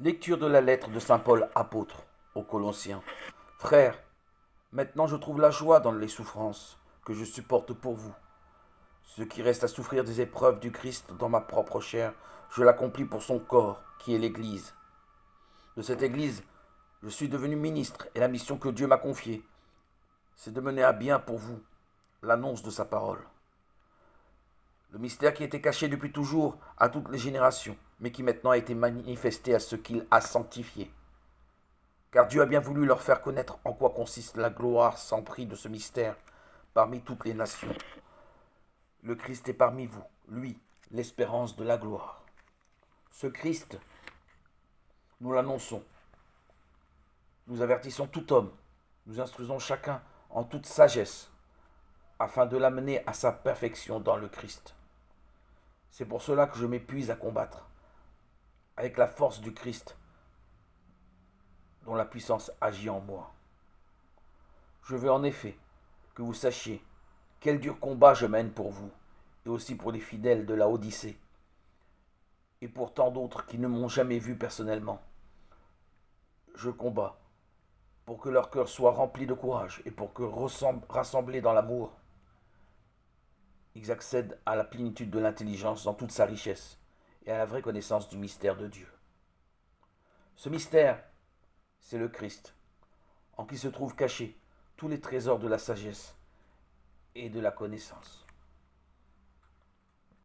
Lecture de la lettre de saint Paul apôtre aux Colossiens. Frères, maintenant je trouve la joie dans les souffrances que je supporte pour vous. Ce qui reste à souffrir des épreuves du Christ dans ma propre chair, je l'accomplis pour son corps, qui est l'Église. De cette Église, je suis devenu ministre et la mission que Dieu m'a confiée, c'est de mener à bien pour vous l'annonce de sa parole. Le mystère qui était caché depuis toujours à toutes les générations, mais qui maintenant a été manifesté à ceux qu'il a sanctifiés. Car Dieu a bien voulu leur faire connaître en quoi consiste la gloire sans prix de ce mystère parmi toutes les nations. Le Christ est parmi vous, lui, l'espérance de la gloire. Ce Christ, nous l'annonçons, nous avertissons tout homme, nous instruisons chacun en toute sagesse, afin de l'amener à sa perfection dans le Christ. C'est pour cela que je m'épuise à combattre, avec la force du Christ, dont la puissance agit en moi. Je veux en effet que vous sachiez quel dur combat je mène pour vous, et aussi pour les fidèles de la Odyssée, et pour tant d'autres qui ne m'ont jamais vu personnellement. Je combats pour que leur cœur soit rempli de courage, et pour que, rassemblés dans l'amour, ils accèdent à la plénitude de l'intelligence dans toute sa richesse, et à la vraie connaissance du mystère de Dieu. Ce mystère, c'est le Christ, en qui se trouvent cachés tous les trésors de la sagesse et de la connaissance.